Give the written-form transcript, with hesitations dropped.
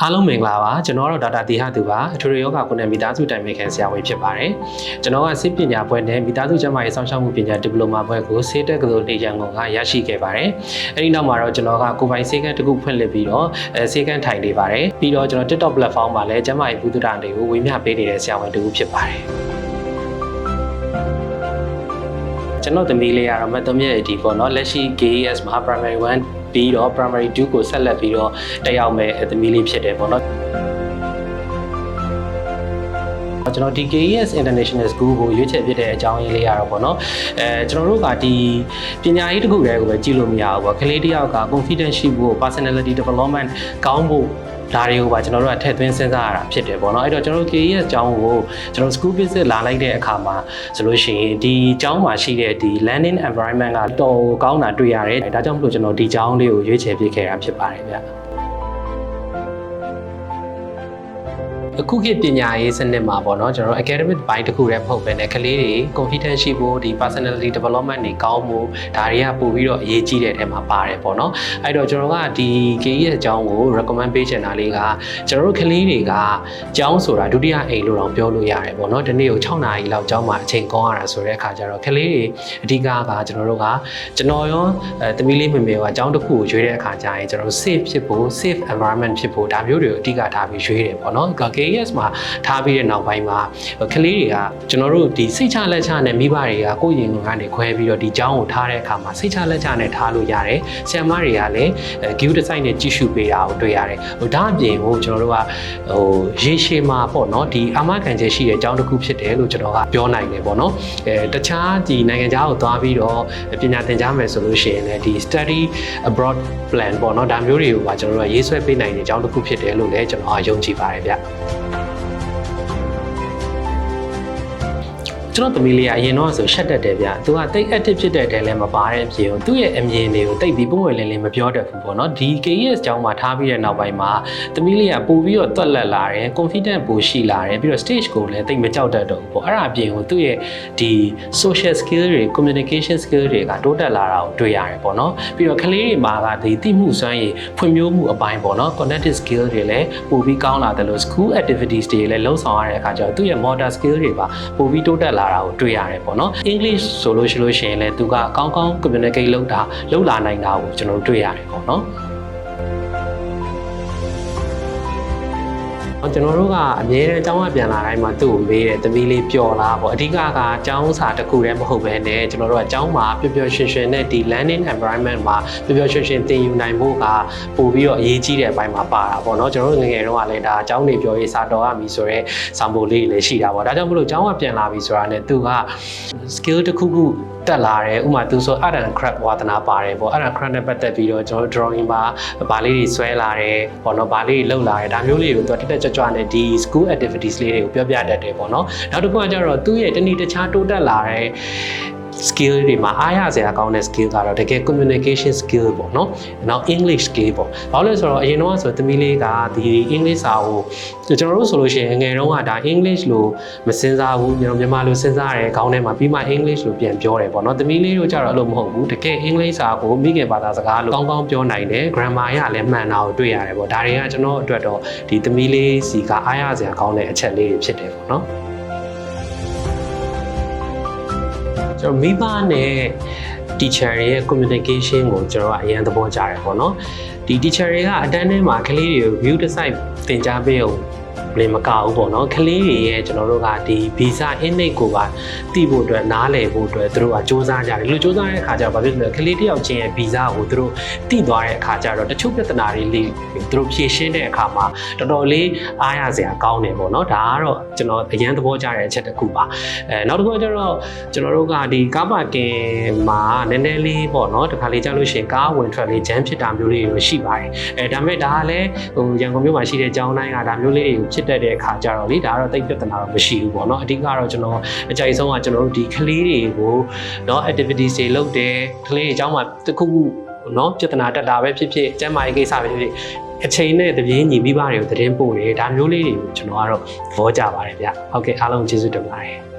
အားလုံးမင်္ဂလာပါကျွန်တော်တို့ဒေါက်တာတီဟာသူပါအထွေထွေယောဂကုနဲ့မိသားစုတိုင်ပင်ခံဆရာဝန်ဖြစ်ပါတယ်ကျွန်တော်ကဆေးပညာဘွဲ့နဲ့မိသားစုကျန်းမာရေးစောင့်ရှောက်မှုပညာဒီပလိုမာဘွဲ့ကိုဆေးတက္ကသိုလ်နေရန်ကုန်ကရရှိခဲ့ပါတယ်အဲဒီနောက်မှာတော့ကျွန်တော်ကကိုပိုင်ဆေးကန်းတစ်ခုဖွင့်လှစ်ပြီးတော့ဆေးကန်းထိုင်နေပါတယ်ပြီးတော့ကျွန်တော် TikTok platform မှာလည်းကျန်းမာရေးဘုဒ္ဓတာတွေကိုဝေမျှပေးနေတဲ့ဆရာဝန်တစ်ခုဖြစ်ပါတယ်ကျွန်တော်သမီးလေးကတော့မတ်သမီးရဲ့ဒီပေါ့နော်လက်ရှိ KES မှာ primary 1ပြီးတော့ primary 2ကိုဆက်လက်ပြီးတော့တက်ရောက်မဲ့သမီးလေးဖြစ်တယ်ပေါ့နော်ကျွန်တော်ဒီ KES International School ကိုရွေးချယ်ဖြစ်တဲ့အကြောင်းရင်းလေးရတော့ပေါ့နော်ကျွန်တော်တို့ကဒီပညာရေးတစ်ခုတည်းကိုပဲကြည့်လို့မရဘူးပေါ့ကလေးတစ်ယောက်က confidence ရှိဖို့ personality development ကောင်းဖို့ဒါတွေကိုပါကျွန်တော်တို့ကထည့်သွင်းစဉ်းစားရတာဖြစ်တယ်ပေါ့နော်အဲ့တော့ကျွန်တော်တို့ KES အကြောင်းကိုကျွန်တော် school visit လာလိုက်တဲ့အခါမှာဆိုလို့ရှိရင်ဒီအကြောင်းမှာရှိတဲ့ဒီ learning environment ကတော်ကောင်းတာတွေ့ရတယ်ဒါကြောင့်မလို့ကျွန်တော်ဒီအကြောင်းလေးကိုရွေးချယ်ဖြစ်ခဲ့တာဖြစ်ပါတယ်ဗျအခုခေတ်ပညာရေးစနစ်မှာပေါ့နော်ကျွန်တော်တို့ academic ဘိုင်းတစ်ခုတည်းမဟုတ်ဘဲနဲ့ကလေးတွေ confidence ရှိဖို့ဒီ personality development တွေကောင်းဖို့ဒါတွေကပို့ပြီးတော့အရေးကြီးတဲ့အထက်မှာပါတယ်ပေါ့နော်အဲ့တော့ကျွန်တော်ကဒီ KES အကြောင်းကို recommend ပေးချင်တာလေးကကျွန်တော်တို့ကလေးတွေကကျောင်းဆိုတာဒုတိယအိမ်လို့တော့ပြောလို့ရတယ်ပေါ့နော်ဒီနေ့ကို6နာရီလောက်ကျောင်းမှာအချိန်ကောင်းရတာဆိုတဲ့အခါကျတော့ကလေးတွေအဓိကကကျွန်တော်တို့ကကျွန်တော်ရောသမီးလေးမေမေကကျောင်းတစ်ခုကိုရွေးတဲ့အခါကျရင်ကျွန်တော်တို့ safe ဖြစ်ဖို့ safe environment ဖြစ်ဖို့ဒါမျိုးတွေကိုအဓိကထားပြီးရွေးတယ်ပေါ့နော်KES မှာထားပြီးတဲ့နောက်ပိုင်းမှာကလေးတွေကကျွန်တော်တို့ဒီစိတ်ချလက်ချနဲ့မိဘတွေကကိုယ့်ရင်ကနေခွဲပြီးတော့ဒီကျောင်းကိုထားတဲ့အခါမှာစိတ်ချလက်ချနဲ့ထားလို့ရတယ်ဆရာမတွေကလည်း give design နဲ့ကြည့်ရှုပေးတာကိုတွေ့ရတယ်ဒါအပြင်ကိုကျွန်တော်တို့ကရေရှည်မှာပေါ့နော်ဒီအာမခံချက်ရှိတဲ့ကျောင်းတစ်ခုဖြစ်တယ်လို့ကျွန်တော်ကပြောနိုင်တယ်ပေါ့နော်တခြားဒီနိုင်ငံခြားကိုသွားပြီးတော့ပညာသင်ကြားမယ်ဆိုလို့ရှိရင်လည်းဒီ study abroad plan ပေါ့နော်ဒါမျိုးတွေကိုပါကျွန်တော်တို့ကရေးဆွဲပေးနိုင်တဲ့ကျောင်းတစ်ခုဖြစ်တယ်လို့လည်းကျွန်တော်ယုံကြည်ပါတယ်ဗျကျွန်တော်သမီးလေးကအရင်တော့ဆိုရှက်တတ်တယ်ဗျသူကတိတ် active ဖြစ်တဲ့တဲလည်းမပါတဲ့အပြင်သူ့ရဲ့အမြင်တွေကိုတိတ်ပြီးပုံဝင်လင်းလင်းမပြောတတ်ဘူးပေါ့နော်ဒီ KES ကျောင်းမှာထားပြီးတဲ့နောက်ပိုင်းမှာသမီးလေးကပို့ပြီးတော့တွက်လက်လာတယ် confident ပိုရှိလာတယ်ပြီးတော့ stage ကိုလည်းတိတ်မကြောက်တတ်တော့ဘူးပေါ့အဲ့ဒါအပြင်ကိုသူ့ရဲ့ဒီ social skill တွေ communication skill တွေကတိုးတက်လာတာကိုတွေ့ရတယ်ပေါ့နော်ပြီးတော့ကလေးတွေမှာကဒီသိမှုစွမ်းရည်ဖွံ့ဖြိုးမှုအပိုင်းပေါ့နော် cognitive skill တွေလည်းပို့ပြီးကောင်းလာတယ်လို့ school activities တွေလည်းလုပ်ဆောင်ရတဲ့အခါကျတော့သူ့ရဲ့ motor skill တွေပါပို့ပြီးတိုးတက်လာတာကိုတွေ့ရတယ်ပေါ့နော် English ဆိုလို့ရှိရင်လည်းသူကကောင်းကောင်း communicate လုပ်လာနိုင်တာကိုကျွန်တော်တို့တွေ့ရတယ်ပေါ့နော်ကျွန်တော်တို့ကအမြဲတမ်းအကြောင်းအပြန်လာတိုင်းမှာသူ့ကိုမေးတယ်သမီးလေးပျော်လားပေါ့အဓိကအကြောင်းစာတစ်ခုတည်းမဟုတ်ဘဲနဲ့ကျွန်တော်တို့ကအကြောင်းမှာပျော်ပျော်ရွှင်ရွှင်နဲ့ဒီ learning environment မှာပျော်ပျော်ရွှင်ရွှင်သင်ယူနိုင်ဖို့ကပို့ပြီးတော့အရေးကြီးတဲ့အပိုင်းမှာပါတာပေါ့နော်ကျွန်တော်တို့ငယ်ငယ်တုန်းကလည်းဒါအကြောင်းတွေပြောရေးစာတော်ရမည်ဆိုရဲစာမိုးလေးတွေလည်းရှိတာပေါ့ဒါကြောင့်မလို့အကြောင်းကပြန်လာပြီဆိုတာနဲ့သူက skill တစ်ခုခုတက်လာတယ်ဥပမာသူဆို art and craft ဝါသနာပါတယ်ပေါ့ art and craft နဲ့ပတ်သက်ပြီးတော့ကျွန်တော် drawing မှာဗာလေးတွေဆွဲလာတယ်ပေါ့နော်ဗာလေးတွေလုပ်လာတယ်ဒါမျိုးလေးကိုသူတက်ကြွနဲ့ဒီ school activities လေးတွေကိုပြောပြတတ်တယ်ပေါ့နော်နောက်တစ်ခုကကျတော့သူ့ရဲ့တနည်းတခြားတိုးတက်လာတဲ့ skill တွေမှာအားရစရာကောင်းတဲ့ skill ကတော့တကယ် communication skill ပေါ့နော်နောက် English skill ပေါ့ဘာလို့လဲဆိုတော့အရင်တော့ဆိုသမီးလေးကဒီ English စာကိုကျွန်တော်တို့ဆိုလို့ရှိရင်ငယ်တုန်းကဒါ English လို့မစင်စားဘူးကျွန်တော်မြန်မာလိုစဉ်းစားတယ်ခေါင်းထဲမှာပြီးမှ English လို့ပြန်ပြောတယ်ပေါ့နော်သမီးလေးတို့ကျတော့အဲ့လိုမဟုတ်ဘူးတကယ် English စာကိုမိခင်ဘာသာစကားလို့ကောင်းကောင်းပြောနိုင်တယ် grammar ရလည်းမှန်တာကိုတွေ့ရတယ်ပေါ့ဒါတွေကကျွန်တော်အတွက်တော့ဒီသမီးလေးစီကအားရစရာကောင်းတဲ့အချက်လေးတွေဖြစ်တယ်ပေါ့နော်ကျွန်တော်မိဘနဲ့ teacher ရဲ့ communication ကိုကျွန်တော်ကအရင်သဘောကျတယ်ပေါ့နော်ဒီ teacher တွေကအတန်းထဲမှာကလေးတွေကို view design သင်ကြားပေးအောင်လည်းမကဘူးပေါ့နော်ကလေးတွေရဲ့ကျွန်တော်တို့ကဒီ visa innate ကိုပါတည်ဖို့အတွက်နားလည်ဖို့အတွက်သူတို့ကစူးစမ်းကြတယ်လူစူးစမ်းတဲ့အခါကျတော့ဘာဖြစ်လဲကလေးတစ်ယောက်ချင်းရဲ့ visa ကိုသူတို့တည်သွားတဲ့အခါကျတော့တချို့ပြဿနာတွေလေးသူတို့ဖြေရှင်းတဲ့အခါမှာတော်တော်လေးအားရစရာကောင်းတယ်ပေါ့နော်ဒါကတော့ကျွန်တော်အရင်သဘောကျတဲ့အချက်တစ်ခုပါနောက်တစ်ခုကကျတော့ကျွန်တော်တို့ကဒီကားပါကင်မှာနည်းနည်းလေးပေါ့နော်တခါလေးကြားလို့ရှိရင်ကားဝင်ထွက်လေး jam ဖြစ်တာမျိုးလေးတွေရှိပါတယ်ဒါပေမဲ့ဒါကလည်းရန်ကုန်မြို့မှာရှိတဲ့ကျောင်းတိုင်းကဒါမျိုးလေးတွေဖြစ်တဲ့အခါကျတော့လေဒါကတော့တိတ်ပြဿနာတော့မရှိဘူးပေါ့နော်အဓိကတော့ကျွန်တော်အကြိုက်ဆုံးကကျွန်တော်တို့ဒီကလေးတွေကိုเนาะ activities တွေလုပ်တယ်ကလေးတွေအကြောင်းမှာတစ်ခုခုเนาะပြဿနာတက်တာပဲဖြစ်ဖြစ်ကျန်းမာရေးကိစ္စပဲဖြစ်ဖြစ်အချိန်နဲ့တပြေးညီမိဘတွေကိုသတင်းပို့တယ်ဒါမျိုးလေးတွေကိုကျွန်တော်ကတော့သဘောကျပါတယ်ဗျဟုတ်ကဲ့အားလုံးကျေးဇူးတင်ပါတယ်